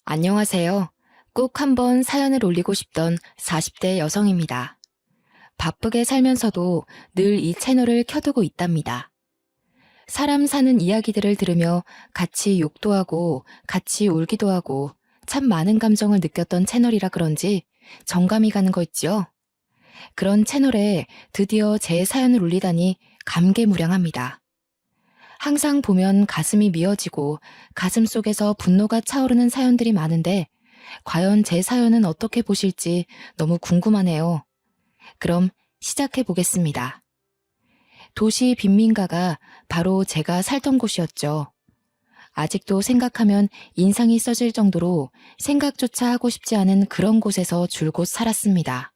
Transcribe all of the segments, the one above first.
안녕하세요. 꼭 한번 사연을 올리고 싶던 40대 여성입니다. 바쁘게 살면서도 늘 이 채널을 켜두고 있답니다. 사람 사는 이야기들을 들으며 같이 욕도 하고 같이 울기도 하고 참 많은 감정을 느꼈던 채널이라 그런지 정감이 가는 거 있죠? 그런 채널에 드디어 제 사연을 올리다니 감개무량합니다. 항상 보면 가슴이 미어지고 가슴 속에서 분노가 차오르는 사연들이 많은데 과연 제 사연은 어떻게 보실지 너무 궁금하네요. 그럼 시작해 보겠습니다. 도시 빈민가가 바로 제가 살던 곳이었죠. 아직도 생각하면 인상이 써질 정도로 생각조차 하고 싶지 않은 그런 곳에서 줄곧 살았습니다.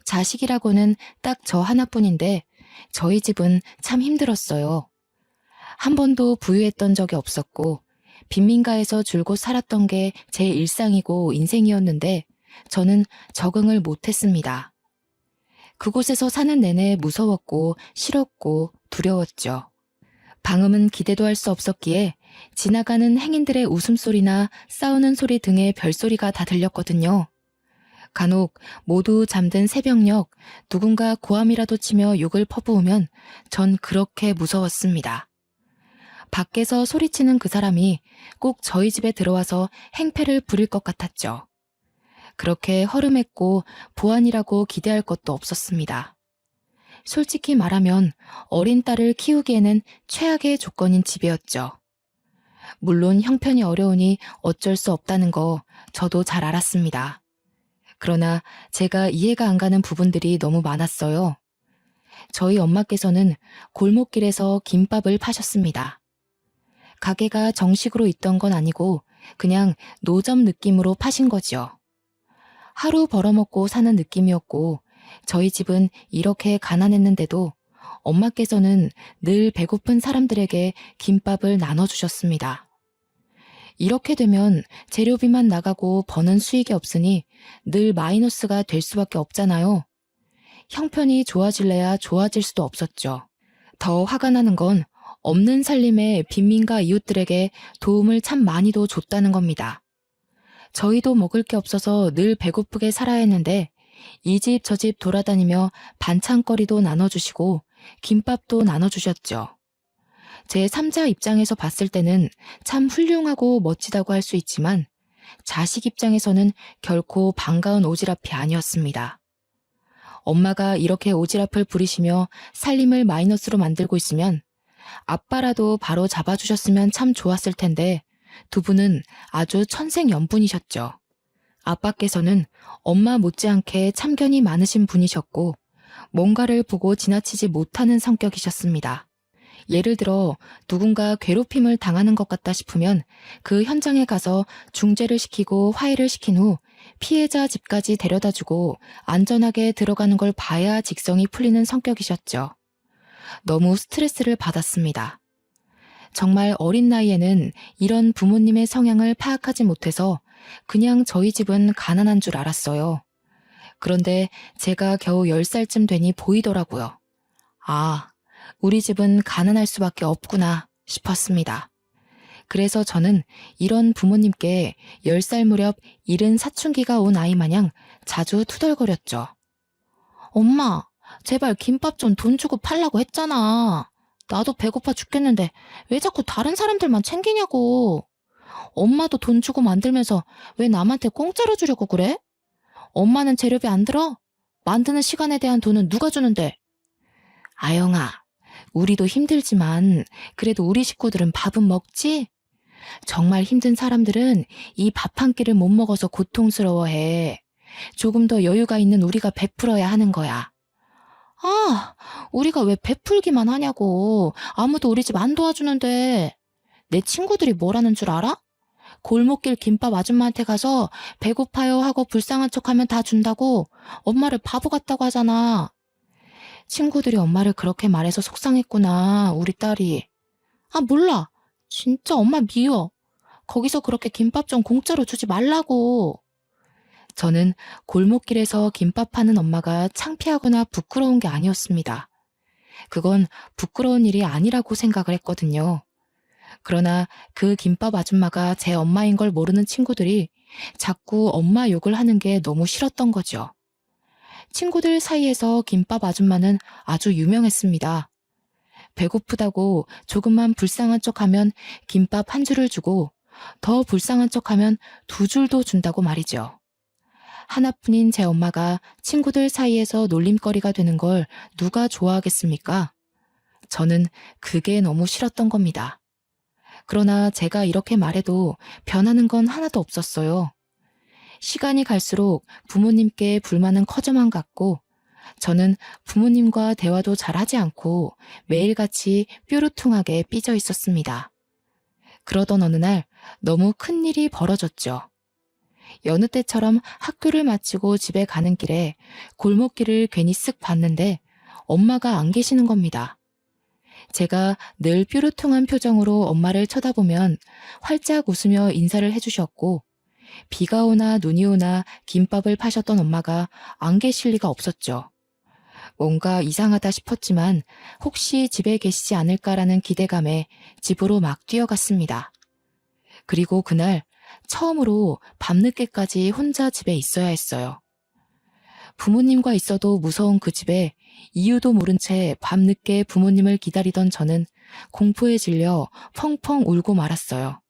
자식이라고는 딱 저 하나뿐인데 저희 집은 참 힘들었어요. 한 번도 부유했던 적이 없었고 빈민가에서 줄곧 살았던 게 제 일상이고 인생이었는데 저는 적응을 못했습니다. 그곳에서 사는 내내 무서웠고 싫었고 두려웠죠. 방음은 기대도 할 수 없었기에 지나가는 행인들의 웃음소리나 싸우는 소리 등의 별소리가 다 들렸거든요. 간혹 모두 잠든 새벽녘 누군가 고함이라도 치며 욕을 퍼부으면 전 그렇게 무서웠습니다. 밖에서 소리치는 그 사람이 꼭 저희 집에 들어와서 행패를 부릴 것 같았죠. 그렇게 허름했고 보안이라고 기대할 것도 없었습니다. 솔직히 말하면 어린 딸을 키우기에는 최악의 조건인 집이었죠. 물론 형편이 어려우니 어쩔 수 없다는 거 저도 잘 알았습니다. 그러나 제가 이해가 안 가는 부분들이 너무 많았어요. 저희 엄마께서는 골목길에서 김밥을 파셨습니다. 가게가 정식으로 있던 건 아니고 그냥 노점 느낌으로 파신 거지요. 하루 벌어먹고 사는 느낌이었고 저희 집은 이렇게 가난했는데도 엄마께서는 늘 배고픈 사람들에게 김밥을 나눠주셨습니다. 이렇게 되면 재료비만 나가고 버는 수익이 없으니 늘 마이너스가 될 수밖에 없잖아요. 형편이 좋아질래야 좋아질 수도 없었죠. 더 화가 나는 건 없는 살림에 빈민가 이웃들에게 도움을 참 많이도 줬다는 겁니다. 저희도 먹을 게 없어서 늘 배고프게 살아야 했는데 이 집 저 집 돌아다니며 반찬거리도 나눠주시고 김밥도 나눠주셨죠. 제 3자 입장에서 봤을 때는 참 훌륭하고 멋지다고 할 수 있지만 자식 입장에서는 결코 반가운 오지랖이 아니었습니다. 엄마가 이렇게 오지랖을 부리시며 살림을 마이너스로 만들고 있으면 아빠라도 바로 잡아주셨으면 참 좋았을 텐데 두 분은 아주 천생연분이셨죠. 아빠께서는 엄마 못지않게 참견이 많으신 분이셨고 뭔가를 보고 지나치지 못하는 성격이셨습니다. 예를 들어 누군가 괴롭힘을 당하는 것 같다 싶으면 그 현장에 가서 중재를 시키고 화해를 시킨 후 피해자 집까지 데려다주고 안전하게 들어가는 걸 봐야 직성이 풀리는 성격이셨죠. 너무 스트레스를 받았습니다. 정말 어린 나이에는 이런 부모님의 성향을 파악하지 못해서 그냥 저희 집은 가난한 줄 알았어요. 그런데 제가 겨우 10살쯤 되니 보이더라고요. 아, 우리 집은 가난할 수밖에 없구나 싶었습니다. 그래서 저는 이런 부모님께 10살 무렵 이른 사춘기가 온 아이 마냥 자주 투덜거렸죠. 엄마, 제발 김밥 좀 돈 주고 팔라고 했잖아. 나도 배고파 죽겠는데 왜 자꾸 다른 사람들만 챙기냐고. 엄마도 돈 주고 만들면서 왜 남한테 공짜로 주려고 그래? 엄마는 재료비 안 들어? 만드는 시간에 대한 돈은 누가 주는데? 아영아, 우리도 힘들지만 그래도 우리 식구들은 밥은 먹지? 정말 힘든 사람들은 이 밥 한 끼를 못 먹어서 고통스러워해. 조금 더 여유가 있는 우리가 베풀어야 하는 거야. 아, 우리가 왜 베풀기만 하냐고. 아무도 우리 집 안 도와주는데. 내 친구들이 뭐라는 줄 알아? 골목길 김밥 아줌마한테 가서 배고파요 하고 불쌍한 척하면 다 준다고 엄마를 바보 같다고 하잖아. 친구들이 엄마를 그렇게 말해서 속상했구나, 우리 딸이. 아, 몰라. 진짜 엄마 미워. 거기서 그렇게 김밥 좀 공짜로 주지 말라고. 저는 골목길에서 김밥 파는 엄마가 창피하거나 부끄러운 게 아니었습니다. 그건 부끄러운 일이 아니라고 생각을 했거든요. 그러나 그 김밥 아줌마가 제 엄마인 걸 모르는 친구들이 자꾸 엄마 욕을 하는 게 너무 싫었던 거죠. 친구들 사이에서 김밥 아줌마는 아주 유명했습니다. 배고프다고 조금만 불쌍한 척하면 김밥 한 줄을 주고 더 불쌍한 척하면 두 줄도 준다고 말이죠. 하나뿐인 제 엄마가 친구들 사이에서 놀림거리가 되는 걸 누가 좋아하겠습니까? 저는 그게 너무 싫었던 겁니다. 그러나 제가 이렇게 말해도 변하는 건 하나도 없었어요. 시간이 갈수록 부모님께 불만은 커져만 갔고 저는 부모님과 대화도 잘 하지 않고 매일같이 뾰루퉁하게 삐져 있었습니다. 그러던 어느 날 너무 큰 일이 벌어졌죠. 여느 때처럼 학교를 마치고 집에 가는 길에 골목길을 괜히 쓱 봤는데 엄마가 안 계시는 겁니다. 제가 늘 뾰루퉁한 표정으로 엄마를 쳐다보면 활짝 웃으며 인사를 해주셨고 비가 오나 눈이 오나 김밥을 파셨던 엄마가 안 계실 리가 없었죠. 뭔가 이상하다 싶었지만 혹시 집에 계시지 않을까라는 기대감에 집으로 막 뛰어갔습니다. 그리고 그날 처음으로 밤늦게까지 혼자 집에 있어야 했어요. 부모님과 있어도 무서운 그 집에 이유도 모른 채 밤늦게 부모님을 기다리던 저는 공포에 질려 펑펑 울고 말았어요.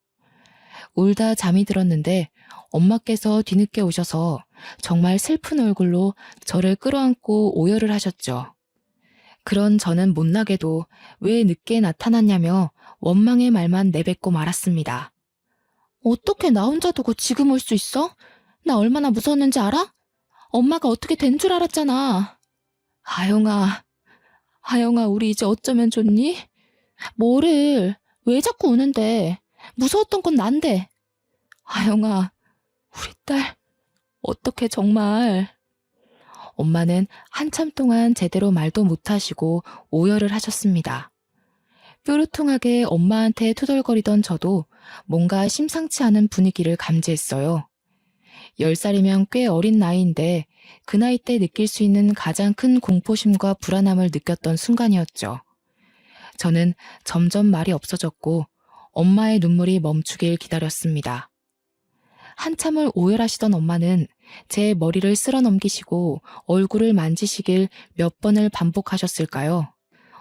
울다 잠이 들었는데 엄마께서 뒤늦게 오셔서 정말 슬픈 얼굴로 저를 끌어안고 오열을 하셨죠. 그런 저는 못나게도 왜 늦게 나타났냐며 원망의 말만 내뱉고 말았습니다. 어떻게 나 혼자 두고 지금 올 수 있어? 나 얼마나 무서웠는지 알아? 엄마가 어떻게 된 줄 알았잖아. 아영아, 우리 이제 어쩌면 좋니? 뭐를, 왜 자꾸 우는데? 무서웠던 건 난데. 아영아, 우리 딸, 어떡해 정말. 엄마는 한참 동안 제대로 말도 못하시고 오열을 하셨습니다. 뾰루퉁하게 엄마한테 투덜거리던 저도 뭔가 심상치 않은 분위기를 감지했어요. 10살이면 꽤 어린 나이인데 그 나이 때 느낄 수 있는 가장 큰 공포심과 불안함을 느꼈던 순간이었죠. 저는 점점 말이 없어졌고 엄마의 눈물이 멈추길 기다렸습니다. 한참을 오열하시던 엄마는 제 머리를 쓸어 넘기시고 얼굴을 만지시길 몇 번을 반복하셨을까요?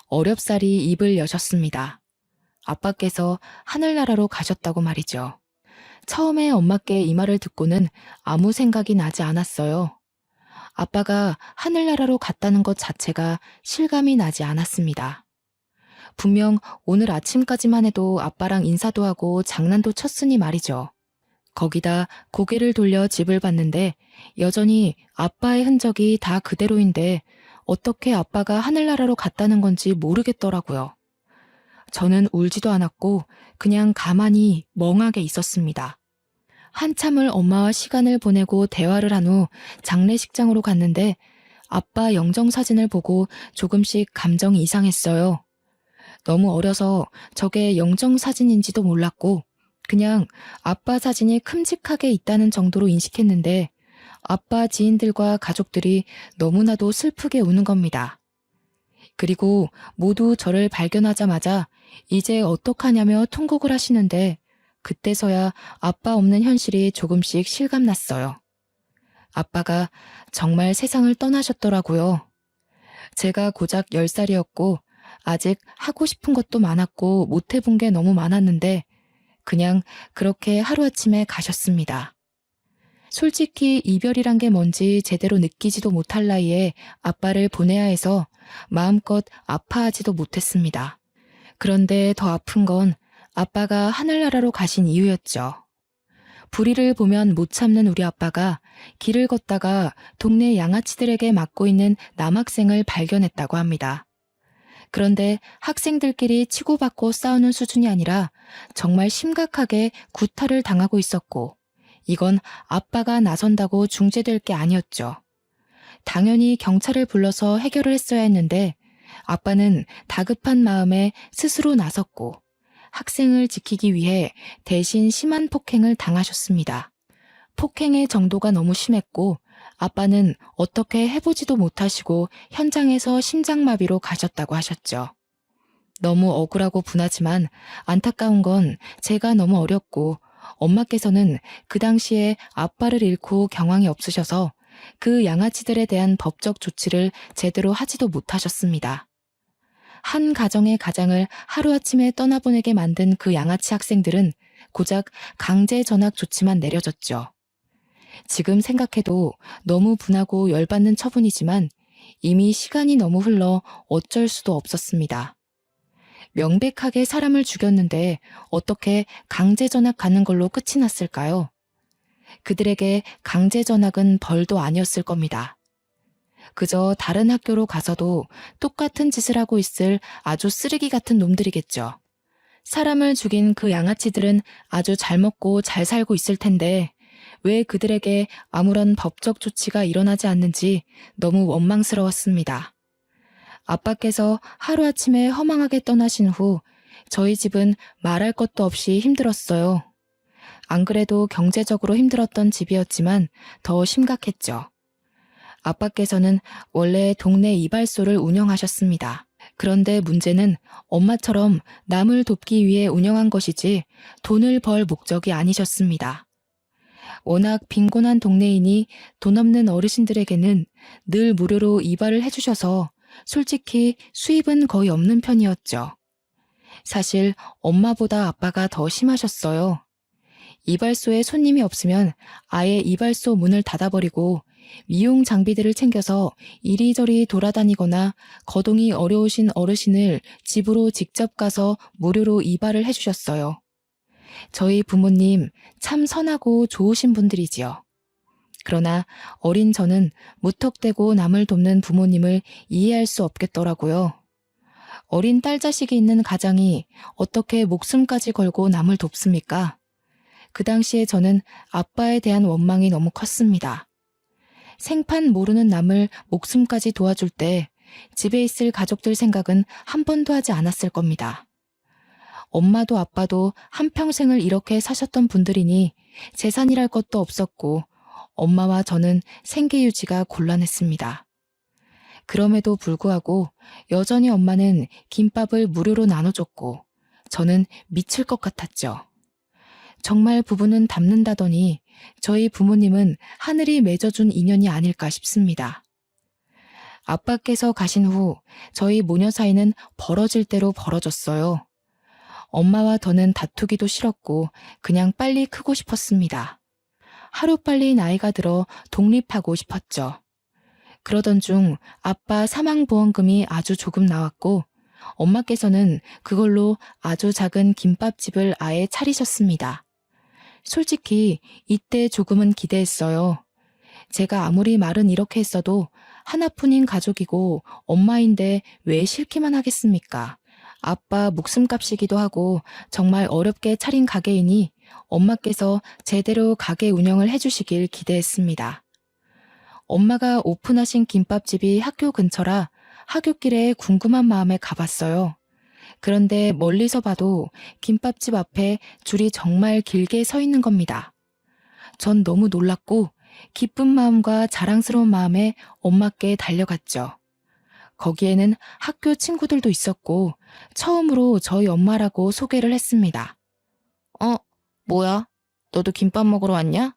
어렵사리 입을 여셨습니다. 아빠께서 하늘나라로 가셨다고 말이죠. 처음에 엄마께 이 말을 듣고는 아무 생각이 나지 않았어요. 아빠가 하늘나라로 갔다는 것 자체가 실감이 나지 않았습니다. 분명 오늘 아침까지만 해도 아빠랑 인사도 하고 장난도 쳤으니 말이죠. 거기다 고개를 돌려 집을 봤는데 여전히 아빠의 흔적이 다 그대로인데 어떻게 아빠가 하늘나라로 갔다는 건지 모르겠더라고요. 저는 울지도 않았고 그냥 가만히 멍하게 있었습니다. 한참을 엄마와 시간을 보내고 대화를 한 후 장례식장으로 갔는데 아빠 영정사진을 보고 조금씩 감정이 이상했어요. 너무 어려서 저게 영정사진인지도 몰랐고 그냥 아빠 사진이 큼직하게 있다는 정도로 인식했는데 아빠 지인들과 가족들이 너무나도 슬프게 우는 겁니다. 그리고 모두 저를 발견하자마자 이제 어떡하냐며 통곡을 하시는데 그때서야 아빠 없는 현실이 조금씩 실감났어요. 아빠가 정말 세상을 떠나셨더라고요. 제가 고작 10살이었고 아직 하고 싶은 것도 많았고 못 해본 게 너무 많았는데 그냥 그렇게 하루아침에 가셨습니다. 솔직히 이별이란 게 뭔지 제대로 느끼지도 못할 나이에 아빠를 보내야 해서 마음껏 아파하지도 못했습니다. 그런데 더 아픈 건 아빠가 하늘나라로 가신 이유였죠. 불의를 보면 못 참는 우리 아빠가 길을 걷다가 동네 양아치들에게 맡고 있는 남학생을 발견했다고 합니다. 그런데 학생들끼리 치고받고 싸우는 수준이 아니라 정말 심각하게 구타를 당하고 있었고 이건 아빠가 나선다고 중재될 게 아니었죠. 당연히 경찰을 불러서 해결을 했어야 했는데 아빠는 다급한 마음에 스스로 나섰고 학생을 지키기 위해 대신 심한 폭행을 당하셨습니다. 폭행의 정도가 너무 심했고 아빠는 어떻게 해보지도 못하시고 현장에서 심장마비로 가셨다고 하셨죠. 너무 억울하고 분하지만 안타까운 건 제가 너무 어렸고 엄마께서는 그 당시에 아빠를 잃고 경황이 없으셔서 그 양아치들에 대한 법적 조치를 제대로 하지도 못하셨습니다. 한 가정의 가장을 하루아침에 떠나보내게 만든 그 양아치 학생들은 고작 강제 전학 조치만 내려졌죠. 지금 생각해도 너무 분하고 열받는 처분이지만 이미 시간이 너무 흘러 어쩔 수도 없었습니다. 명백하게 사람을 죽였는데 어떻게 강제 전학 가는 걸로 끝이 났을까요? 그들에게 강제 전학은 벌도 아니었을 겁니다. 그저 다른 학교로 가서도 똑같은 짓을 하고 있을 아주 쓰레기 같은 놈들이겠죠. 사람을 죽인 그 양아치들은 아주 잘 먹고 잘 살고 있을 텐데 왜 그들에게 아무런 법적 조치가 일어나지 않는지 너무 원망스러웠습니다. 아빠께서 하루아침에 허망하게 떠나신 후 저희 집은 말할 것도 없이 힘들었어요. 안 그래도 경제적으로 힘들었던 집이었지만 더 심각했죠. 아빠께서는 원래 동네 이발소를 운영하셨습니다. 그런데 문제는 엄마처럼 남을 돕기 위해 운영한 것이지 돈을 벌 목적이 아니셨습니다. 워낙 빈곤한 동네이니 돈 없는 어르신들에게는 늘 무료로 이발을 해주셔서 솔직히 수입은 거의 없는 편이었죠. 사실 엄마보다 아빠가 더 심하셨어요. 이발소에 손님이 없으면 아예 이발소 문을 닫아버리고 미용 장비들을 챙겨서 이리저리 돌아다니거나 거동이 어려우신 어르신을 집으로 직접 가서 무료로 이발을 해주셨어요. 저희 부모님 참 선하고 좋으신 분들이지요. 그러나 어린 저는 무턱대고 남을 돕는 부모님을 이해할 수 없겠더라고요. 어린 딸 자식이 있는 가장이 어떻게 목숨까지 걸고 남을 돕습니까? 그 당시에 저는 아빠에 대한 원망이 너무 컸습니다. 생판 모르는 남을 목숨까지 도와줄 때 집에 있을 가족들 생각은 한 번도 하지 않았을 겁니다. 엄마도 아빠도 한평생을 이렇게 사셨던 분들이니 재산이랄 것도 없었고 엄마와 저는 생계 유지가 곤란했습니다. 그럼에도 불구하고 여전히 엄마는 김밥을 무료로 나눠줬고 저는 미칠 것 같았죠. 정말 부부는 닮는다더니 저희 부모님은 하늘이 맺어준 인연이 아닐까 싶습니다. 아빠께서 가신 후 저희 모녀 사이는 벌어질 대로 벌어졌어요. 엄마와 저는 다투기도 싫었고 그냥 빨리 크고 싶었습니다. 하루빨리 나이가 들어 독립하고 싶었죠. 그러던 중 아빠 사망보험금이 아주 조금 나왔고 엄마께서는 그걸로 아주 작은 김밥집을 아예 차리셨습니다. 솔직히 이때 조금은 기대했어요. 제가 아무리 말은 이렇게 했어도 하나뿐인 가족이고 엄마인데 왜 싫기만 하겠습니까? 아빠 목숨값이기도 하고 정말 어렵게 차린 가게이니 엄마께서 제대로 가게 운영을 해주시길 기대했습니다. 엄마가 오픈하신 김밥집이 학교 근처라 하굣길에 궁금한 마음에 가봤어요. 그런데 멀리서 봐도 김밥집 앞에 줄이 정말 길게 서 있는 겁니다. 전 너무 놀랐고 기쁜 마음과 자랑스러운 마음에 엄마께 달려갔죠. 거기에는 학교 친구들도 있었고 처음으로 저희 엄마라고 소개를 했습니다. 뭐야? 너도 김밥 먹으러 왔냐?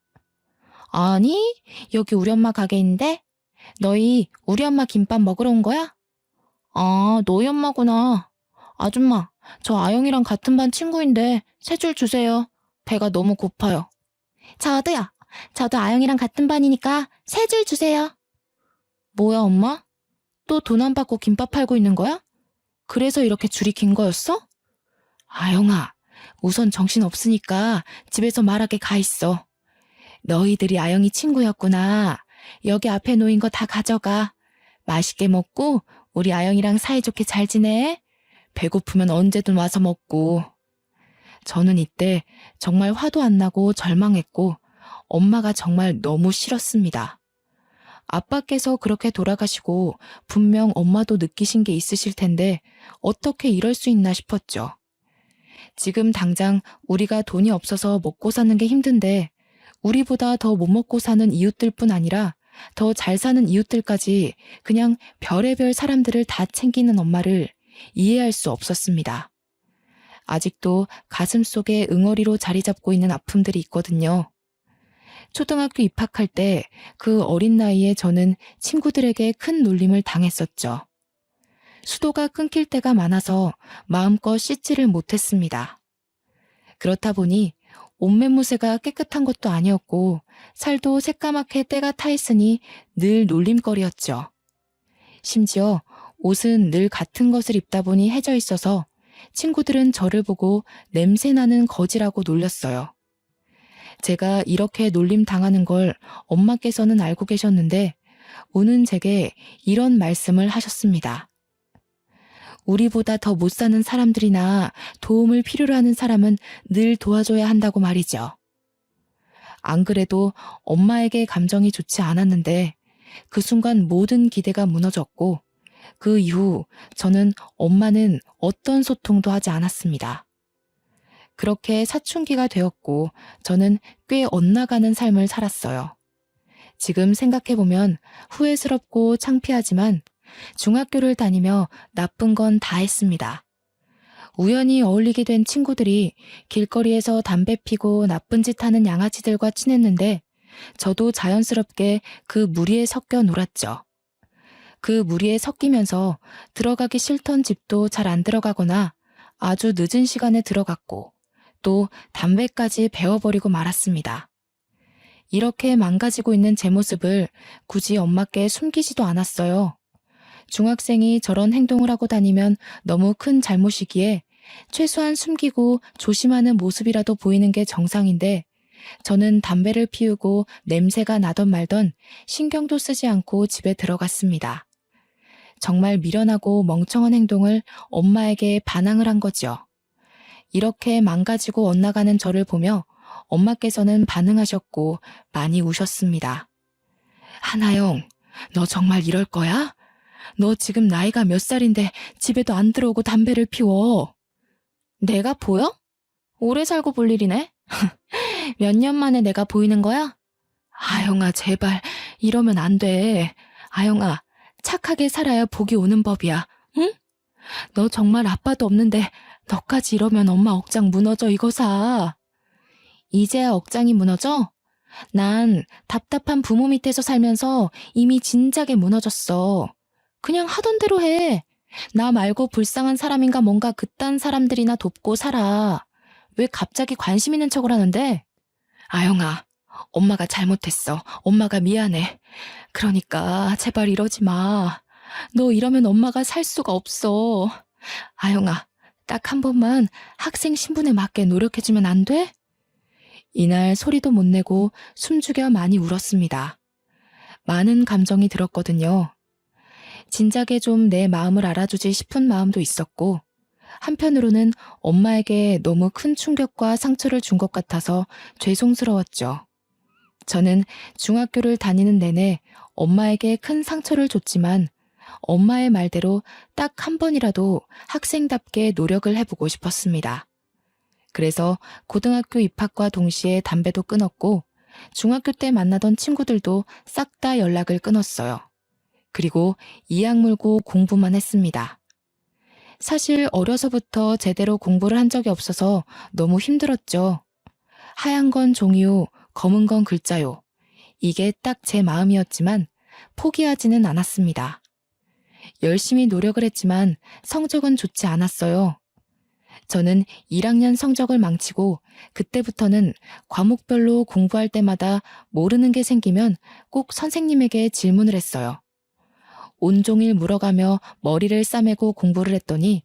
아니, 여기 우리 엄마 가게인데? 너희 우리 엄마 김밥 먹으러 온 거야? 아, 너희 엄마구나. 아줌마, 저 아영이랑 같은 반 친구인데 세 줄 주세요. 배가 너무 고파요. 저도요. 저도 아영이랑 같은 반이니까 세 줄 주세요. 뭐야, 엄마? 또 돈 안 받고 김밥 팔고 있는 거야? 그래서 이렇게 줄이 긴 거였어? 아영아, 우선 정신 없으니까 집에서 말하게 가 있어. 너희들이 아영이 친구였구나. 여기 앞에 놓인 거 다 가져가. 맛있게 먹고 우리 아영이랑 사이좋게 잘 지내. 배고프면 언제든 와서 먹고. 저는 이때 정말 화도 안 나고 절망했고 엄마가 정말 너무 싫었습니다. 아빠께서 그렇게 돌아가시고 분명 엄마도 느끼신 게 있으실 텐데 어떻게 이럴 수 있나 싶었죠. 지금 당장 우리가 돈이 없어서 먹고 사는 게 힘든데 우리보다 더 못 먹고 사는 이웃들뿐 아니라 더 잘 사는 이웃들까지 그냥 별의별 사람들을 다 챙기는 엄마를 이해할 수 없었습니다. 아직도 가슴속에 응어리로 자리 잡고 있는 아픔들이 있거든요. 초등학교 입학할 때 그 어린 나이에 저는 친구들에게 큰 놀림을 당했었죠. 수도가 끊길 때가 많아서 마음껏 씻지를 못했습니다. 그렇다 보니 옷매무새가 깨끗한 것도 아니었고 살도 새까맣게 때가 타 있으니 늘 놀림거리였죠. 심지어 옷은 늘 같은 것을 입다 보니 해져 있어서 친구들은 저를 보고 냄새나는 거지라고 놀렸어요. 제가 이렇게 놀림 당하는 걸 엄마께서는 알고 계셨는데 우는 제게 이런 말씀을 하셨습니다. 우리보다 더 못 사는 사람들이나 도움을 필요로 하는 사람은 늘 도와줘야 한다고 말이죠. 안 그래도 엄마에게 감정이 좋지 않았는데 그 순간 모든 기대가 무너졌고 그 이후 저는 엄마는 어떤 소통도 하지 않았습니다. 그렇게 사춘기가 되었고 저는 꽤 엇나가는 삶을 살았어요. 지금 생각해보면 후회스럽고 창피하지만 중학교를 다니며 나쁜 건 다 했습니다. 우연히 어울리게 된 친구들이 길거리에서 담배 피고 나쁜 짓 하는 양아치들과 친했는데 저도 자연스럽게 그 무리에 섞여 놀았죠. 그 무리에 섞이면서 들어가기 싫던 집도 잘 안 들어가거나 아주 늦은 시간에 들어갔고 또 담배까지 배워버리고 말았습니다. 이렇게 망가지고 있는 제 모습을 굳이 엄마께 숨기지도 않았어요. 중학생이 저런 행동을 하고 다니면 너무 큰 잘못이기에 최소한 숨기고 조심하는 모습이라도 보이는 게 정상인데 저는 담배를 피우고 냄새가 나던 말던 신경도 쓰지 않고 집에 들어갔습니다. 정말 미련하고 멍청한 행동을 엄마에게 반항을 한 거죠. 이렇게 망가지고 엇나가는 저를 보며 엄마께서는 반응하셨고 많이 우셨습니다. 하나영, 너 정말 이럴 거야? 너 지금 나이가 몇 살인데 집에도 안 들어오고 담배를 피워. 내가 보여? 오래 살고 볼 일이네? 몇 년 만에 내가 보이는 거야? 아영아, 제발 이러면 안 돼. 아영아, 착하게 살아야 복이 오는 법이야. 응? 너 정말 아빠도 없는데 너까지 이러면 엄마 억장 무너져 이거사. 이제야 억장이 무너져? 난 답답한 부모 밑에서 살면서 이미 진작에 무너졌어. 그냥 하던 대로 해. 나 말고 불쌍한 사람인가 뭔가 그딴 사람들이나 돕고 살아. 왜 갑자기 관심 있는 척을 하는데? 아영아, 엄마가 잘못했어. 엄마가 미안해. 그러니까 제발 이러지 마. 너 이러면 엄마가 살 수가 없어. 아영아, 딱 한 번만 학생 신분에 맞게 노력해주면 안 돼? 이날 소리도 못 내고 숨죽여 많이 울었습니다. 많은 감정이 들었거든요. 진작에 좀 내 마음을 알아주지 싶은 마음도 있었고 한편으로는 엄마에게 너무 큰 충격과 상처를 준 것 같아서 죄송스러웠죠. 저는 중학교를 다니는 내내 엄마에게 큰 상처를 줬지만 엄마의 말대로 딱 한 번이라도 학생답게 노력을 해보고 싶었습니다. 그래서 고등학교 입학과 동시에 담배도 끊었고 중학교 때 만나던 친구들도 싹 다 연락을 끊었어요. 그리고 이악 물고 공부만 했습니다. 사실 어려서부터 제대로 공부를 한 적이 없어서 너무 힘들었죠. 하얀 건 종이요, 검은 건 글자요. 이게 딱 제 마음이었지만 포기하지는 않았습니다. 열심히 노력을 했지만 성적은 좋지 않았어요. 저는 1학년 성적을 망치고 그때부터는 과목별로 공부할 때마다 모르는 게 생기면 꼭 선생님에게 질문을 했어요. 온종일 물어가며 머리를 싸매고 공부를 했더니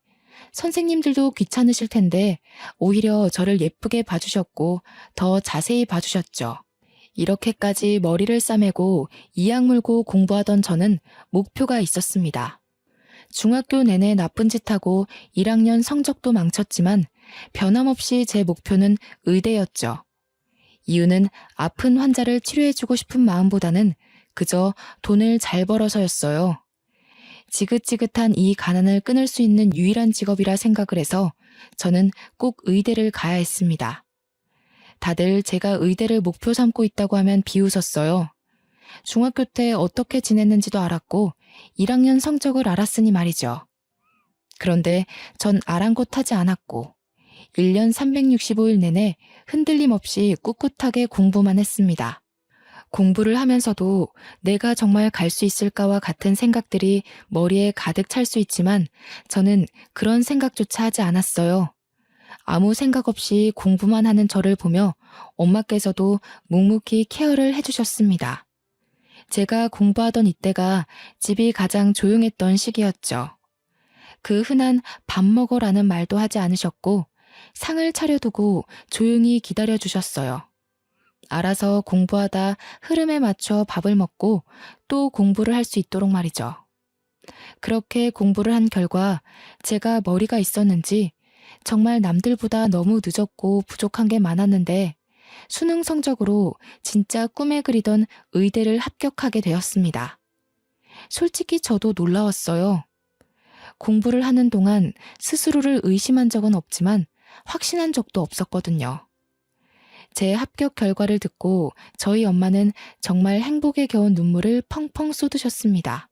선생님들도 귀찮으실 텐데 오히려 저를 예쁘게 봐주셨고 더 자세히 봐주셨죠. 이렇게까지 머리를 싸매고 이악 물고 공부하던 저는 목표가 있었습니다. 중학교 내내 나쁜 짓 하고 1학년 성적도 망쳤지만 변함없이 제 목표는 의대였죠. 이유는 아픈 환자를 치료해주고 싶은 마음보다는 그저 돈을 잘 벌어서였어요. 지긋지긋한 이 가난을 끊을 수 있는 유일한 직업이라 생각을 해서 저는 꼭 의대를 가야 했습니다. 다들 제가 의대를 목표 삼고 있다고 하면 비웃었어요. 중학교 때 어떻게 지냈는지도 알았고 1학년 성적을 알았으니 말이죠. 그런데 전 아랑곳하지 않았고 1년 365일 내내 흔들림 없이 꿋꿋하게 공부만 했습니다. 공부를 하면서도 내가 정말 갈 수 있을까와 같은 생각들이 머리에 가득 찰 수 있지만 저는 그런 생각조차 하지 않았어요. 아무 생각 없이 공부만 하는 저를 보며 엄마께서도 묵묵히 케어를 해주셨습니다. 제가 공부하던 이때가 집이 가장 조용했던 시기였죠. 그 흔한 밥 먹어라는 말도 하지 않으셨고 상을 차려두고 조용히 기다려주셨어요. 알아서 공부하다 흐름에 맞춰 밥을 먹고 또 공부를 할 수 있도록 말이죠. 그렇게 공부를 한 결과 제가 머리가 있었는지 정말 남들보다 너무 늦었고 부족한 게 많았는데 수능 성적으로 진짜 꿈에 그리던 의대를 합격하게 되었습니다. 솔직히 저도 놀라웠어요. 공부를 하는 동안 스스로를 의심한 적은 없지만 확신한 적도 없었거든요. 제 합격 결과를 듣고 저희 엄마는 정말 행복에 겨운 눈물을 펑펑 쏟으셨습니다.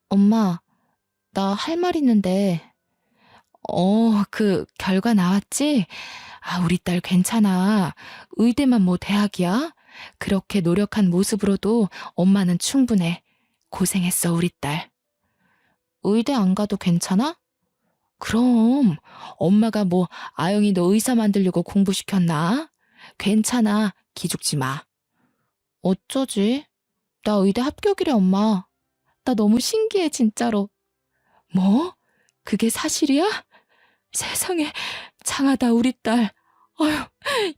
엄마, 나 할 말 있는데. 그 결과 나왔지? 우리 딸 괜찮아. 의대만 뭐 대학이야? 그렇게 노력한 모습으로도 엄마는 충분해. 고생했어, 우리 딸. 의대 안 가도 괜찮아? 그럼 엄마가 뭐 아영이 너 의사 만들려고 공부시켰나? 괜찮아. 기죽지 마. 어쩌지? 나 의대 합격이래, 엄마. 나 너무 신기해, 진짜로. 뭐? 그게 사실이야? 세상에, 장하다, 우리 딸. 어휴,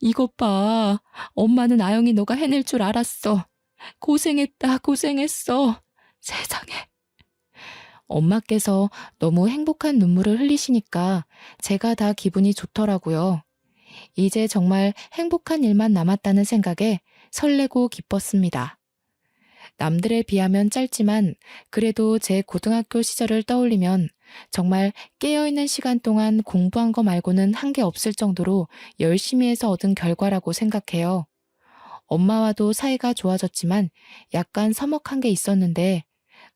이것 봐. 엄마는 아영이 너가 해낼 줄 알았어. 고생했다, 고생했어. 세상에. 엄마께서 너무 행복한 눈물을 흘리시니까 제가 다 기분이 좋더라고요. 이제 정말 행복한 일만 남았다는 생각에 설레고 기뻤습니다. 남들에 비하면 짧지만 그래도 제 고등학교 시절을 떠올리면 정말 깨어있는 시간 동안 공부한 거 말고는 한 게 없을 정도로 열심히 해서 얻은 결과라고 생각해요. 엄마와도 사이가 좋아졌지만 약간 서먹한 게 있었는데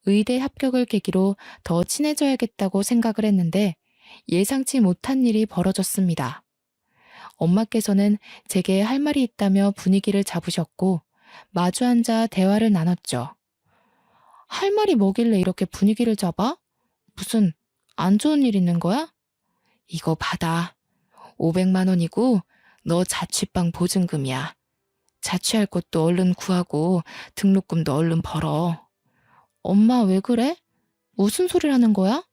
의대 합격을 계기로 더 친해져야겠다고 생각을 했는데 예상치 못한 일이 벌어졌습니다. 엄마께서는 제게 할 말이 있다며 분위기를 잡으셨고 마주 앉아 대화를 나눴죠. 할 말이 뭐길래 이렇게 분위기를 잡아? 무슨 안 좋은 일 있는 거야? 이거 받아. 500만 원이고 너 자취방 보증금이야. 자취할 곳도 얼른 구하고 등록금도 얼른 벌어. 엄마 왜 그래? 무슨 소리를 하는 거야?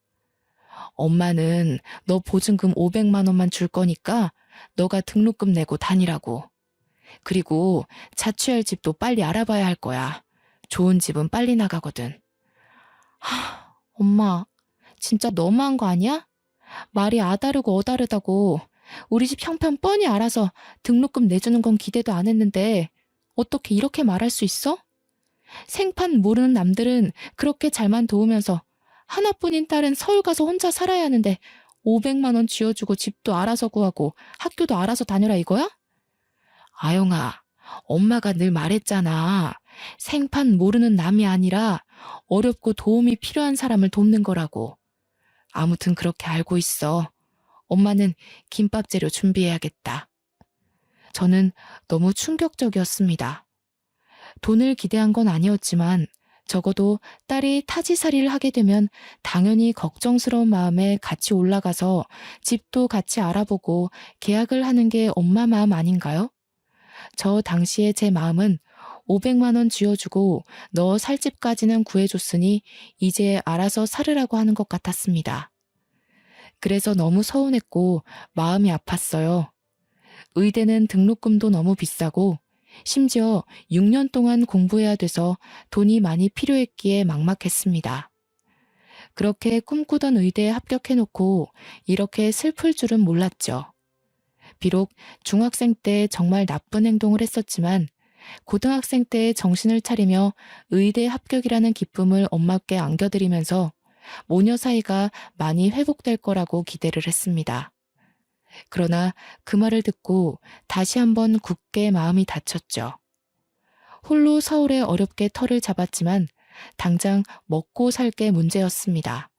엄마는 너 보증금 500만 원만 줄 거니까 너가 등록금 내고 다니라고. 그리고 자취할 집도 빨리 알아봐야 할 거야. 좋은 집은 빨리 나가거든. 엄마, 진짜 너무한 거 아니야? 말이 아다르고 어다르다고. 우리 집 형편 뻔히 알아서 등록금 내주는 건 기대도 안 했는데 어떻게 이렇게 말할 수 있어? 생판 모르는 남들은 그렇게 잘만 도우면서 하나뿐인 딸은 서울 가서 혼자 살아야 하는데 500만 원 쥐어주고 집도 알아서 구하고 학교도 알아서 다녀라 이거야? 아영아, 엄마가 늘 말했잖아. 생판 모르는 남이 아니라 어렵고 도움이 필요한 사람을 돕는 거라고. 아무튼 그렇게 알고 있어. 엄마는 김밥 재료 준비해야겠다. 저는 너무 충격적이었습니다. 돈을 기대한 건 아니었지만 적어도 딸이 타지살이를 하게 되면 당연히 걱정스러운 마음에 같이 올라가서 집도 같이 알아보고 계약을 하는 게 엄마 마음 아닌가요? 저 당시에 제 마음은 500만 원 쥐어주고 너 살 집까지는 구해줬으니 이제 알아서 살으라고 하는 것 같았습니다. 그래서 너무 서운했고 마음이 아팠어요. 의대는 등록금도 너무 비싸고 심지어 6년 동안 공부해야 돼서 돈이 많이 필요했기에 막막했습니다. 그렇게 꿈꾸던 의대에 합격해놓고 이렇게 슬플 줄은 몰랐죠. 비록 중학생 때 정말 나쁜 행동을 했었지만 고등학생 때 정신을 차리며 의대 합격이라는 기쁨을 엄마께 안겨드리면서 모녀 사이가 많이 회복될 거라고 기대를 했습니다. 그러나 그 말을 듣고 다시 한번 굳게 마음이 다쳤죠. 홀로 서울에 어렵게 터를 잡았지만 당장 먹고 살 게 문제였습니다.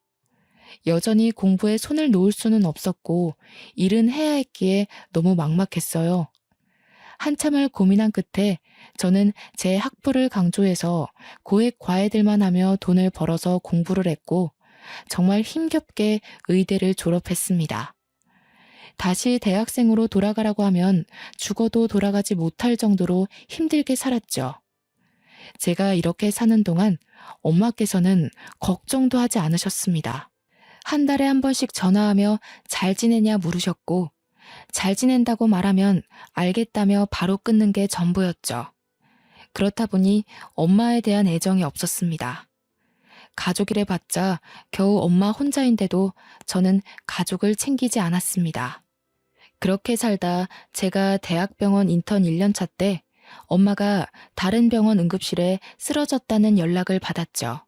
여전히 공부에 손을 놓을 수는 없었고 일은 해야 했기에 너무 막막했어요. 한참을 고민한 끝에 저는 제 학부를 강조해서 고액 과외들만 하며 돈을 벌어서 공부를 했고 정말 힘겹게 의대를 졸업했습니다. 다시 대학생으로 돌아가라고 하면 죽어도 돌아가지 못할 정도로 힘들게 살았죠. 제가 이렇게 사는 동안 엄마께서는 걱정도 하지 않으셨습니다. 한 달에 한 번씩 전화하며 잘 지내냐 물으셨고 잘 지낸다고 말하면 알겠다며 바로 끊는 게 전부였죠. 그렇다 보니 엄마에 대한 애정이 없었습니다. 가족이래 봤자 겨우 엄마 혼자인데도 저는 가족을 챙기지 않았습니다. 그렇게 살다 제가 대학병원 인턴 1년차 때 엄마가 다른 병원 응급실에 쓰러졌다는 연락을 받았죠.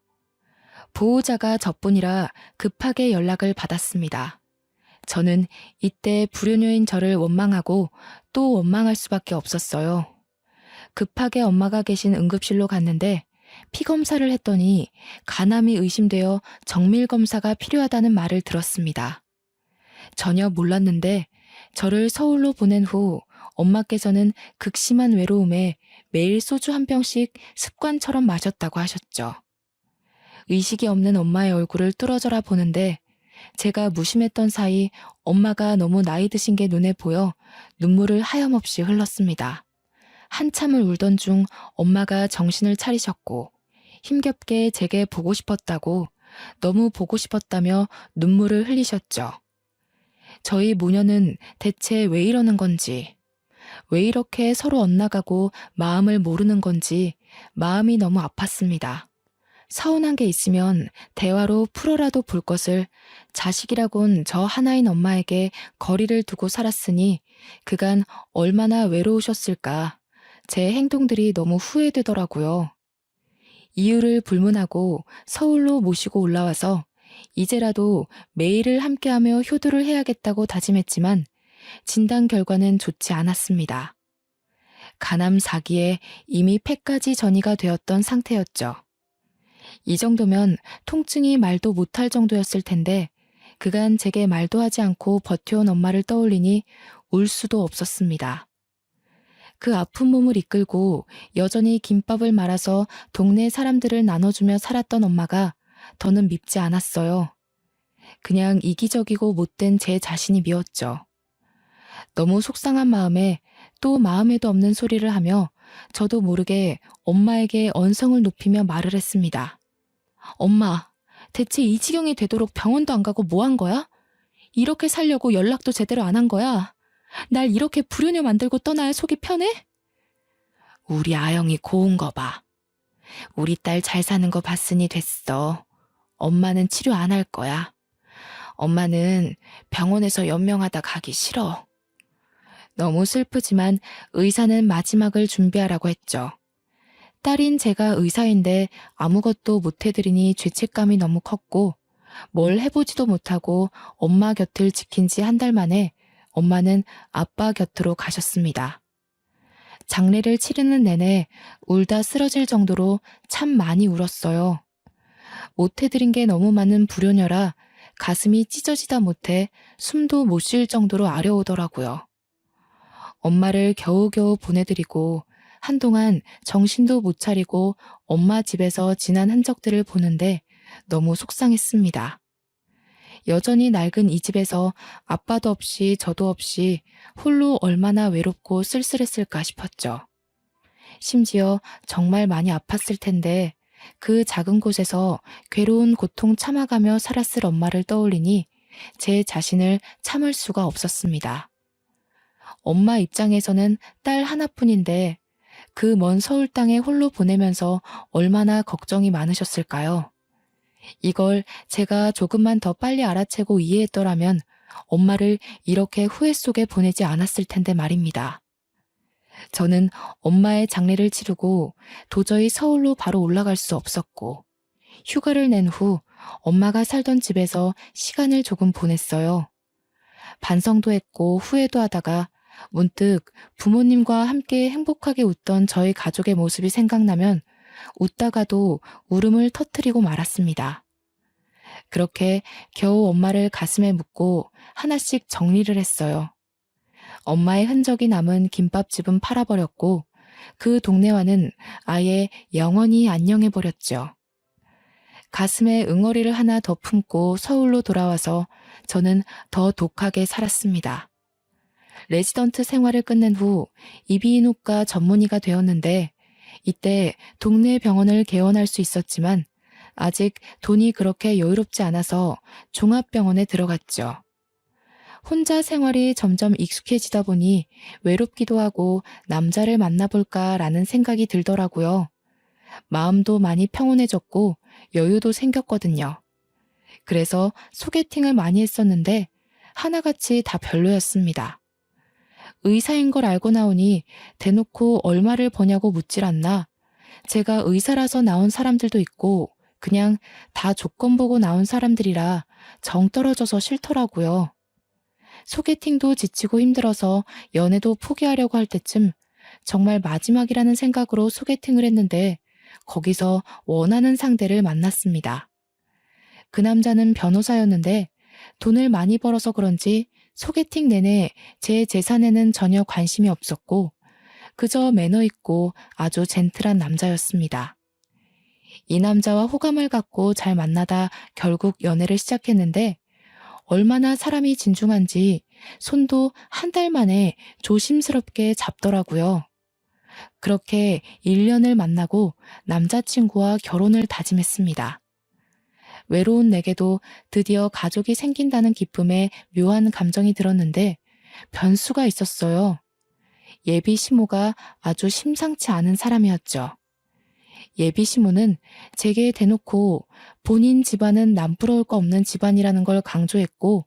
보호자가 저뿐이라 급하게 연락을 받았습니다. 저는 이때 불효녀인 저를 원망하고 또 원망할 수밖에 없었어요. 급하게 엄마가 계신 응급실로 갔는데 피검사를 했더니 간암이 의심되어 정밀검사가 필요하다는 말을 들었습니다. 전혀 몰랐는데 저를 서울로 보낸 후 엄마께서는 극심한 외로움에 매일 소주 한 병씩 습관처럼 마셨다고 하셨죠. 의식이 없는 엄마의 얼굴을 뚫어져라 보는데 제가 무심했던 사이 엄마가 너무 나이 드신 게 눈에 보여 눈물을 하염없이 흘렀습니다. 한참을 울던 중 엄마가 정신을 차리셨고 힘겹게 제게 보고 싶었다고 너무 보고 싶었다며 눈물을 흘리셨죠. 저희 모녀는 대체 왜 이러는 건지, 왜 이렇게 서로 엇나가고 마음을 모르는 건지 마음이 너무 아팠습니다. 서운한 게 있으면 대화로 풀어라도 볼 것을 자식이라곤 저 하나인 엄마에게 거리를 두고 살았으니 그간 얼마나 외로우셨을까. 제 행동들이 너무 후회되더라고요. 이유를 불문하고 서울로 모시고 올라와서 이제라도 매일을 함께하며 효도를 해야겠다고 다짐했지만 진단 결과는 좋지 않았습니다. 간암 4기에 이미 폐까지 전이가 되었던 상태였죠. 이 정도면 통증이 말도 못할 정도였을 텐데 그간 제게 말도 하지 않고 버텨온 엄마를 떠올리니 울 수도 없었습니다. 그 아픈 몸을 이끌고 여전히 김밥을 말아서 동네 사람들을 나눠주며 살았던 엄마가 더는 밉지 않았어요. 그냥 이기적이고 못된 제 자신이 미웠죠. 너무 속상한 마음에 또 마음에도 없는 소리를 하며 저도 모르게 엄마에게 언성을 높이며 말을 했습니다. 엄마, 대체 이 지경이 되도록 병원도 안 가고 뭐 한 거야? 이렇게 살려고 연락도 제대로 안 한 거야? 날 이렇게 불효녀 만들고 떠나야 속이 편해? 우리 아영이 고운 거 봐. 우리 딸 잘 사는 거 봤으니 됐어. 엄마는 치료 안 할 거야. 엄마는 병원에서 연명하다 가기 싫어. 너무 슬프지만 의사는 마지막을 준비하라고 했죠. 딸인 제가 의사인데 아무것도 못해드리니 죄책감이 너무 컸고 뭘 해보지도 못하고 엄마 곁을 지킨 지 한 달 만에 엄마는 아빠 곁으로 가셨습니다. 장례를 치르는 내내 울다 쓰러질 정도로 참 많이 울었어요. 못해드린 게 너무 많은 불효녀라 가슴이 찢어지다 못해 숨도 못 쉴 정도로 아려오더라고요. 엄마를 겨우겨우 보내드리고 한동안 정신도 못 차리고 엄마 집에서 지난 흔적들을 보는데 너무 속상했습니다. 여전히 낡은 이 집에서 아빠도 없이 저도 없이 홀로 얼마나 외롭고 쓸쓸했을까 싶었죠. 심지어 정말 많이 아팠을 텐데 그 작은 곳에서 괴로운 고통 참아가며 살았을 엄마를 떠올리니 제 자신을 참을 수가 없었습니다. 엄마 입장에서는 딸 하나뿐인데 그 먼 서울 땅에 홀로 보내면서 얼마나 걱정이 많으셨을까요? 이걸 제가 조금만 더 빨리 알아채고 이해했더라면 엄마를 이렇게 후회 속에 보내지 않았을 텐데 말입니다. 저는 엄마의 장례를 치르고 도저히 서울로 바로 올라갈 수 없었고 휴가를 낸 후 엄마가 살던 집에서 시간을 조금 보냈어요. 반성도 했고 후회도 하다가 문득 부모님과 함께 행복하게 웃던 저희 가족의 모습이 생각나면 웃다가도 울음을 터뜨리고 말았습니다. 그렇게 겨우 엄마를 가슴에 묻고 하나씩 정리를 했어요. 엄마의 흔적이 남은 김밥집은 팔아버렸고 그 동네와는 아예 영원히 안녕해버렸죠. 가슴에 응어리를 하나 더 품고 서울로 돌아와서 저는 더 독하게 살았습니다. 레지던트 생활을 끝낸 후 이비인후과 전문의가 되었는데 이때 동네 병원을 개원할 수 있었지만 아직 돈이 그렇게 여유롭지 않아서 종합병원에 들어갔죠. 혼자 생활이 점점 익숙해지다 보니 외롭기도 하고 남자를 만나볼까라는 생각이 들더라고요. 마음도 많이 평온해졌고 여유도 생겼거든요. 그래서 소개팅을 많이 했었는데 하나같이 다 별로였습니다. 의사인 걸 알고 나오니 대놓고 얼마를 버냐고 묻질 않나. 제가 의사라서 나온 사람들도 있고 그냥 다 조건 보고 나온 사람들이라 정 떨어져서 싫더라고요. 소개팅도 지치고 힘들어서 연애도 포기하려고 할 때쯤 정말 마지막이라는 생각으로 소개팅을 했는데 거기서 원하는 상대를 만났습니다. 그 남자는 변호사였는데 돈을 많이 벌어서 그런지 소개팅 내내 제 재산에는 전혀 관심이 없었고 그저 매너 있고 아주 젠틀한 남자였습니다. 이 남자와 호감을 갖고 잘 만나다 결국 연애를 시작했는데 얼마나 사람이 진중한지 손도 한 달 만에 조심스럽게 잡더라고요. 그렇게 1년을 만나고 남자친구와 결혼을 다짐했습니다. 외로운 내게도 드디어 가족이 생긴다는 기쁨에 묘한 감정이 들었는데 변수가 있었어요. 예비 시모가 아주 심상치 않은 사람이었죠. 예비 시모는 제게 대놓고 본인 집안은 남부러울 거 없는 집안이라는 걸 강조했고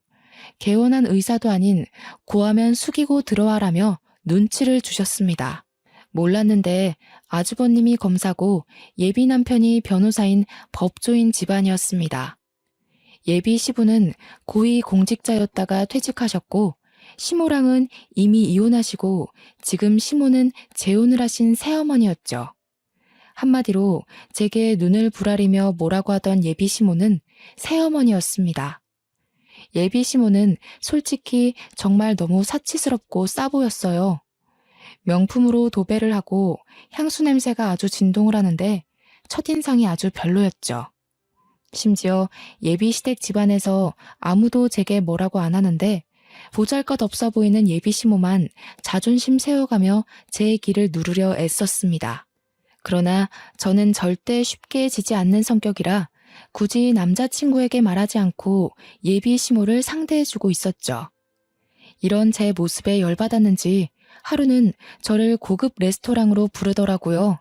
개원한 의사도 아닌 고하면 숙이고 들어와라며 눈치를 주셨습니다. 몰랐는데 아주버님이 검사고 예비 남편이 변호사인 법조인 집안이었습니다. 예비 시부는 고위 공직자였다가 퇴직하셨고 시모랑은 이미 이혼하시고 지금 시모는 재혼을 하신 새어머니였죠. 한마디로 제게 눈을 부라리며 뭐라고 하던 예비 시모는 새어머니였습니다. 예비 시모는 솔직히 정말 너무 사치스럽고 싸 보였어요. 명품으로 도배를 하고 향수 냄새가 아주 진동을 하는데 첫인상이 아주 별로였죠. 심지어 예비 시댁 집안에서 아무도 제게 뭐라고 안 하는데 보잘것없어 보이는 예비 시모만 자존심 세워가며 제 길을 누르려 애썼습니다. 그러나 저는 절대 쉽게 지지 않는 성격이라 굳이 남자친구에게 말하지 않고 예비 시모를 상대해주고 있었죠. 이런 제 모습에 열받았는지 하루는 저를 고급 레스토랑으로 부르더라고요.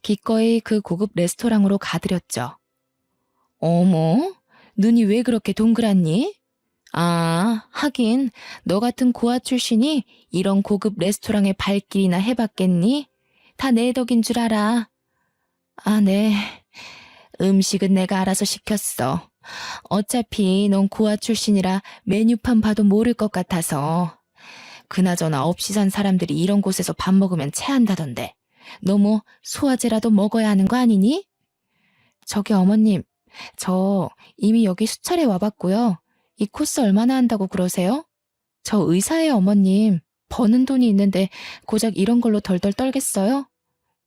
기꺼이 그 고급 레스토랑으로 가드렸죠. 어머, 눈이 왜 그렇게 동그랗니? 아, 하긴 너 같은 고아 출신이 이런 고급 레스토랑에 발길이나 해봤겠니? 다 내 덕인 줄 알아. 아, 네. 음식은 내가 알아서 시켰어. 어차피 넌 고아 출신이라 메뉴판 봐도 모를 것 같아서. 그나저나 없이 산 사람들이 이런 곳에서 밥 먹으면 체한다던데. 너 뭐 소화제라도 먹어야 하는 거 아니니? 저기 어머님, 저 이미 여기 수차례 와봤고요. 이 코스 얼마나 한다고 그러세요? 저 의사예요, 어머님. 버는 돈이 있는데 고작 이런 걸로 덜덜 떨겠어요?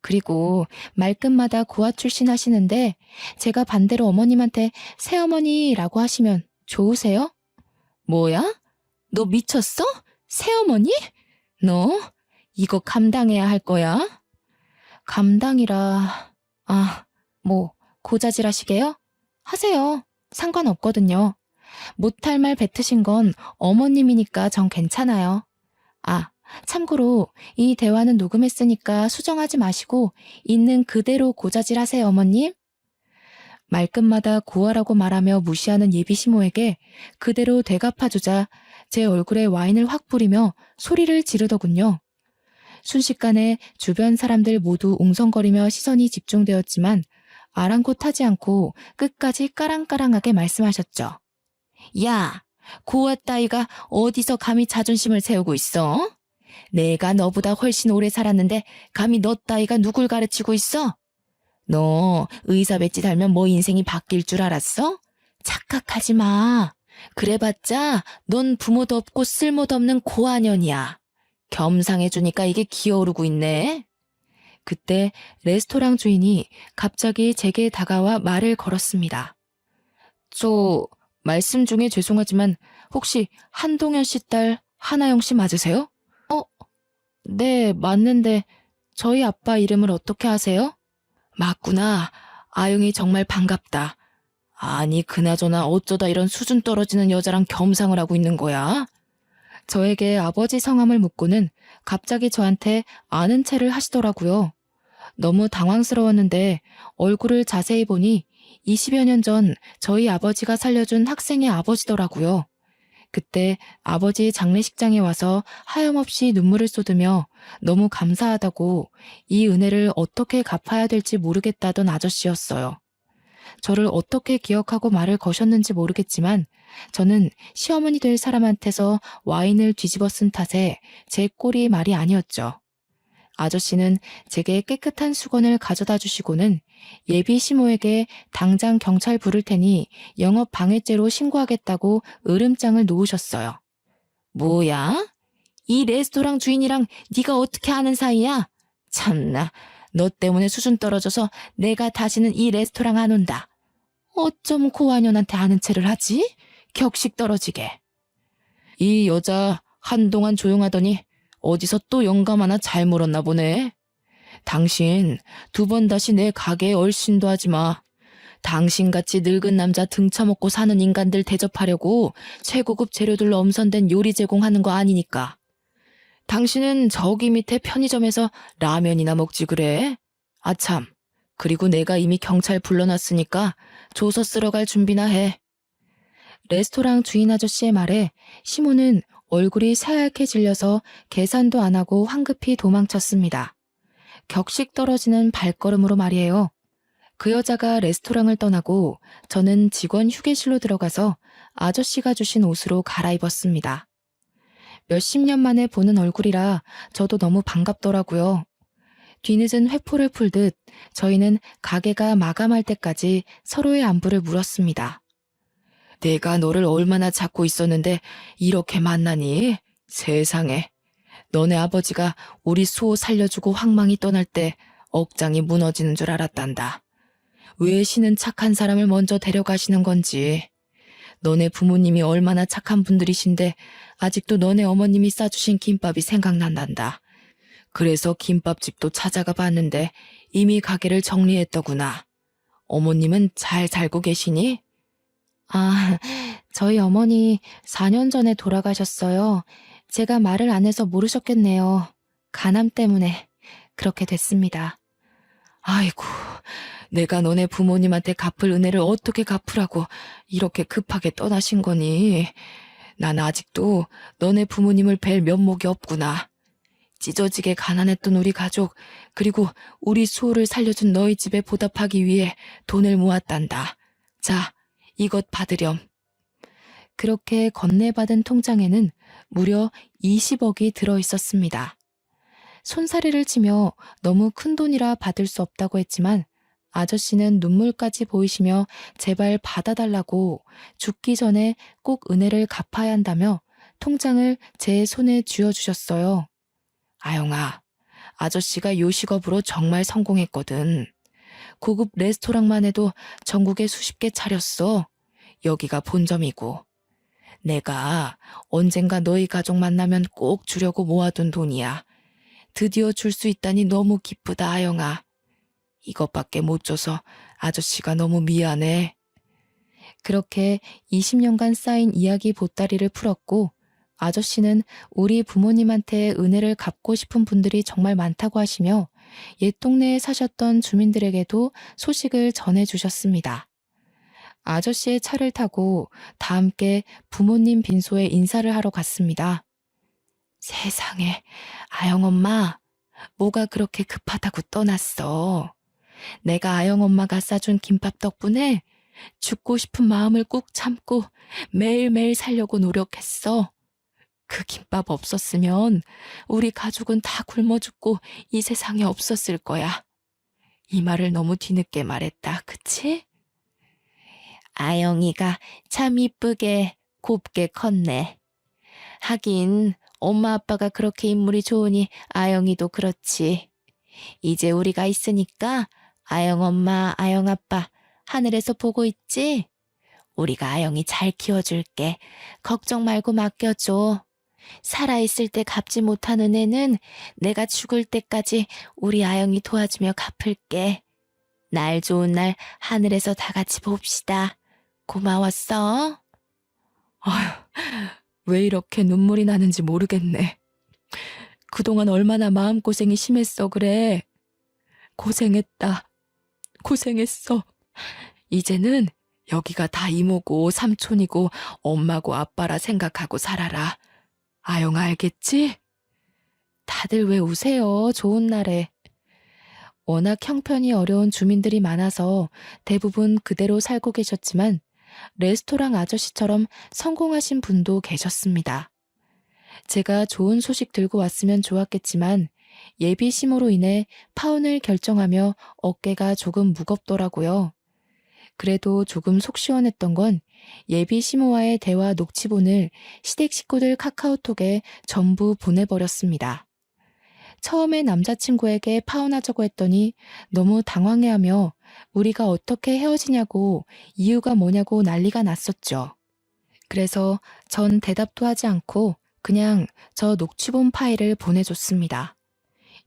그리고 말끝마다 고아 출신 하시는데 제가 반대로 어머님한테 새어머니라고 하시면 좋으세요? 뭐야? 너 미쳤어? 새어머니? 너 이거 감당해야 할 거야? 감당이라... 뭐 고자질 하시게요? 하세요. 상관없거든요. 못할 말 뱉으신 건 어머님이니까 전 괜찮아요. 참고로 이 대화는 녹음했으니까 수정하지 마시고 있는 그대로 고자질 하세요, 어머님. 말끝마다 고아라고 말하며 무시하는 예비 시모에게 그대로 되갚아주자 제 얼굴에 와인을 확 뿌리며 소리를 지르더군요. 순식간에 주변 사람들 모두 웅성거리며 시선이 집중되었지만 아랑곳하지 않고 끝까지 까랑까랑하게 말씀하셨죠. 야, 고아 따위가 어디서 감히 자존심을 세우고 있어? 내가 너보다 훨씬 오래 살았는데 감히 너 따위가 누굴 가르치고 있어? 너 의사 배지 달면 뭐 인생이 바뀔 줄 알았어? 착각하지 마. 그래봤자 넌 부모도 없고 쓸모도 없는 고아년이야. 겸상해주니까 이게 기어오르고 있네. 그때 레스토랑 주인이 갑자기 제게 다가와 말을 걸었습니다. 저 말씀 중에 죄송하지만 혹시 한동현 씨 딸 하나영 씨 맞으세요? 네, 맞는데 저희 아빠 이름을 어떻게 아세요? 맞구나. 아영이 정말 반갑다. 아니, 그나저나 어쩌다 이런 수준 떨어지는 여자랑 겸상을 하고 있는 거야? 저에게 아버지 성함을 묻고는 갑자기 저한테 아는 체를 하시더라고요. 너무 당황스러웠는데 얼굴을 자세히 보니 20여 년 전 저희 아버지가 살려준 학생의 아버지더라고요. 그때 아버지 장례식장에 와서 하염없이 눈물을 쏟으며 너무 감사하다고 이 은혜를 어떻게 갚아야 될지 모르겠다던 아저씨였어요. 저를 어떻게 기억하고 말을 거셨는지 모르겠지만 저는 시어머니 될 사람한테서 와인을 뒤집어 쓴 탓에 제 꼴이 말이 아니었죠. 아저씨는 제게 깨끗한 수건을 가져다 주시고는 예비 시모에게 당장 경찰 부를 테니 영업 방해죄로 신고하겠다고 으름장을 놓으셨어요. 뭐야? 이 레스토랑 주인이랑 네가 어떻게 아는 사이야? 참나, 너 때문에 수준 떨어져서 내가 다시는 이 레스토랑 안 온다. 어쩜 고아년한테 아는 체를 하지? 격식 떨어지게. 이 여자 한동안 조용하더니 어디서 또 영감 하나 잘 물었나 보네. 당신 2번 다시 내 가게에 얼씬도 하지 마. 당신같이 늙은 남자 등쳐먹고 사는 인간들 대접하려고 최고급 재료들로 엄선된 요리 제공하는 거 아니니까. 당신은 저기 밑에 편의점에서 라면이나 먹지 그래? 아참, 그리고 내가 이미 경찰 불러놨으니까 조서 쓰러 갈 준비나 해. 레스토랑 주인 아저씨의 말에 시모는 얼굴이 새하얗게 질려서 계산도 안 하고 황급히 도망쳤습니다. 격식 떨어지는 발걸음으로 말이에요. 그 여자가 레스토랑을 떠나고 저는 직원 휴게실로 들어가서 아저씨가 주신 옷으로 갈아입었습니다. 몇십 년 만에 보는 얼굴이라 저도 너무 반갑더라고요. 뒤늦은 회포를 풀듯 저희는 가게가 마감할 때까지 서로의 안부를 물었습니다. 내가 너를 얼마나 찾고 있었는데 이렇게 만나니? 세상에. 너네 아버지가 우리 수호 살려주고 황망히 떠날 때 억장이 무너지는 줄 알았단다. 왜 신은 착한 사람을 먼저 데려가시는 건지. 너네 부모님이 얼마나 착한 분들이신데 아직도 너네 어머님이 싸주신 김밥이 생각난단다. 그래서 김밥집도 찾아가 봤는데 이미 가게를 정리했더구나. 어머님은 잘 살고 계시니? 아, 저희 어머니 4년 전에 돌아가셨어요. 제가 말을 안 해서 모르셨겠네요. 간암 때문에 그렇게 됐습니다. 아이고, 내가 너네 부모님한테 갚을 은혜를 어떻게 갚으라고 이렇게 급하게 떠나신 거니? 난 아직도 너네 부모님을 뵐 면목이 없구나. 찢어지게 가난했던 우리 가족, 그리고 우리 수호를 살려준 너희 집에 보답하기 위해 돈을 모았단다. 자, 이것 받으렴. 그렇게 건네받은 통장에는 무려 20억이 들어있었습니다. 손사래를 치며 너무 큰 돈이라 받을 수 없다고 했지만 아저씨는 눈물까지 보이시며 제발 받아달라고 죽기 전에 꼭 은혜를 갚아야 한다며 통장을 제 손에 쥐어주셨어요. 아영아, 아저씨가 요식업으로 정말 성공했거든. 고급 레스토랑만 해도 전국에 수십 개 차렸어. 여기가 본점이고. 내가 언젠가 너희 가족 만나면 꼭 주려고 모아둔 돈이야. 드디어 줄 수 있다니 너무 기쁘다, 아영아. 이것밖에 못 줘서 아저씨가 너무 미안해. 그렇게 20년간 쌓인 이야기 보따리를 풀었고 아저씨는 우리 부모님한테 은혜를 갚고 싶은 분들이 정말 많다고 하시며 옛 동네에 사셨던 주민들에게도 소식을 전해주셨습니다. 아저씨의 차를 타고 다 함께 부모님 빈소에 인사를 하러 갔습니다. 세상에, 아영 엄마, 뭐가 그렇게 급하다고 떠났어. 내가 아영 엄마가 싸준 김밥 덕분에 죽고 싶은 마음을 꾹 참고 매일매일 살려고 노력했어. 그 김밥 없었으면 우리 가족은 다 굶어 죽고 이 세상에 없었을 거야. 이 말을 너무 뒤늦게 말했다, 그치? 아영이가 참 이쁘게 곱게 컸네. 하긴 엄마 아빠가 그렇게 인물이 좋으니 아영이도 그렇지. 이제 우리가 있으니까 아영 엄마, 아영 아빠 하늘에서 보고 있지? 우리가 아영이 잘 키워줄게. 걱정 말고 맡겨줘. 살아있을 때 갚지 못한 은혜는 내가 죽을 때까지 우리 아영이 도와주며 갚을게. 날 좋은 날 하늘에서 다 같이 봅시다. 고마웠어. 아휴, 왜 이렇게 눈물이 나는지 모르겠네. 그동안 얼마나 마음고생이 심했어, 그래. 고생했다. 고생했어. 이제는 여기가 다 이모고 삼촌이고 엄마고 아빠라 생각하고 살아라. 아영아, 알겠지? 다들 왜 우세요, 좋은 날에. 워낙 형편이 어려운 주민들이 많아서 대부분 그대로 살고 계셨지만 레스토랑 아저씨처럼 성공하신 분도 계셨습니다. 제가 좋은 소식 들고 왔으면 좋았겠지만 예비 심호로 인해 파혼을 결정하며 어깨가 조금 무겁더라고요. 그래도 조금 속 시원했던 건 예비 심호와의 대화 녹취본을 시댁 식구들 카카오톡에 전부 보내버렸습니다. 처음에 남자친구에게 파혼하자고 했더니 너무 당황해하며 우리가 어떻게 헤어지냐고 이유가 뭐냐고 난리가 났었죠. 그래서 전 대답도 하지 않고 그냥 저 녹취본 파일을 보내줬습니다.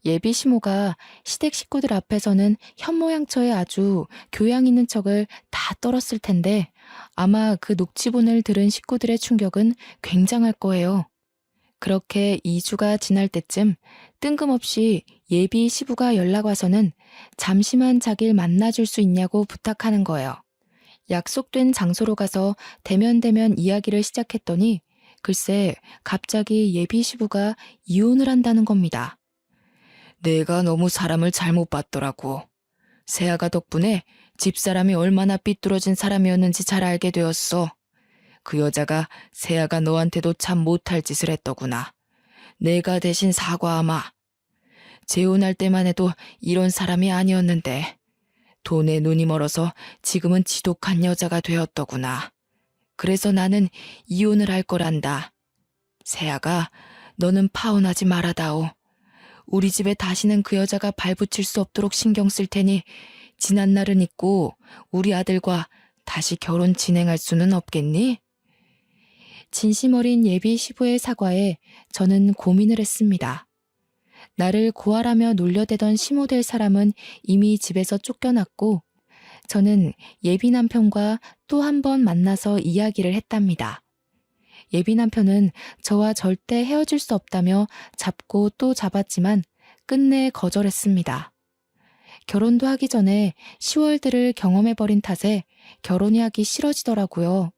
예비 시모가 시댁 식구들 앞에서는 현모양처에 아주 교양 있는 척을 다 떨었을 텐데 아마 그 녹취본을 들은 식구들의 충격은 굉장할 거예요. 그렇게 2주가 지날 때쯤 뜬금없이 예비 시부가 연락 와서는 잠시만 자길 만나줄 수 있냐고 부탁하는 거예요. 약속된 장소로 가서 대면대면 이야기를 시작했더니 글쎄 갑자기 예비 시부가 이혼을 한다는 겁니다. 내가 너무 사람을 잘못 봤더라고. 세아가 덕분에 집사람이 얼마나 삐뚤어진 사람이었는지 잘 알게 되었어. 그 여자가 세아가 너한테도 참 못할 짓을 했더구나. 내가 대신 사과하마. 재혼할 때만 해도 이런 사람이 아니었는데 돈에 눈이 멀어서 지금은 지독한 여자가 되었더구나. 그래서 나는 이혼을 할 거란다. 세아가 너는 파혼하지 말아다오. 우리 집에 다시는 그 여자가 발붙일 수 없도록 신경 쓸 테니 지난 날은 잊고 우리 아들과 다시 결혼 진행할 수는 없겠니? 진심 어린 예비 시부의 사과에 저는 고민을 했습니다. 나를 고아라며 놀려대던 시모될 사람은 이미 집에서 쫓겨났고 저는 예비 남편과 또 한 번 만나서 이야기를 했답니다. 예비 남편은 저와 절대 헤어질 수 없다며 잡고 또 잡았지만 끝내 거절했습니다. 결혼도 하기 전에 시월들을 경험해버린 탓에 결혼이 하기 싫어지더라고요.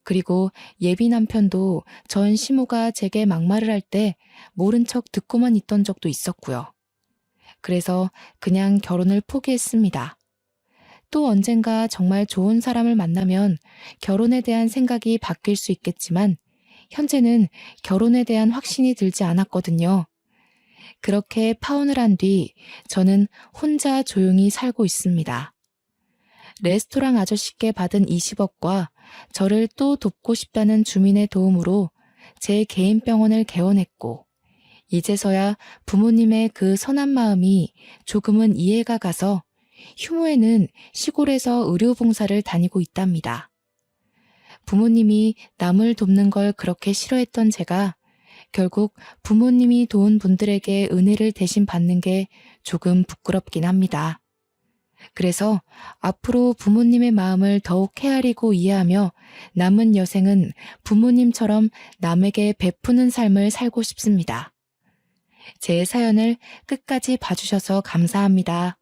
그리고 예비 남편도 전 시모가 제게 막말을 할 때 모른 척 듣고만 있던 적도 있었고요. 그래서 그냥 결혼을 포기했습니다. 또 언젠가 정말 좋은 사람을 만나면 결혼에 대한 생각이 바뀔 수 있겠지만 현재는 결혼에 대한 확신이 들지 않았거든요. 그렇게 파혼을 한 뒤 저는 혼자 조용히 살고 있습니다. 레스토랑 아저씨께 받은 20억과 저를 또 돕고 싶다는 주민의 도움으로 제 개인 병원을 개원했고 이제서야 부모님의 그 선한 마음이 조금은 이해가 가서 휴무에는 시골에서 의료봉사를 다니고 있답니다. 부모님이 남을 돕는 걸 그렇게 싫어했던 제가 결국 부모님이 도운 분들에게 은혜를 대신 받는 게 조금 부끄럽긴 합니다. 그래서 앞으로 부모님의 마음을 더욱 헤아리고 이해하며 남은 여생은 부모님처럼 남에게 베푸는 삶을 살고 싶습니다. 제 사연을 끝까지 봐주셔서 감사합니다.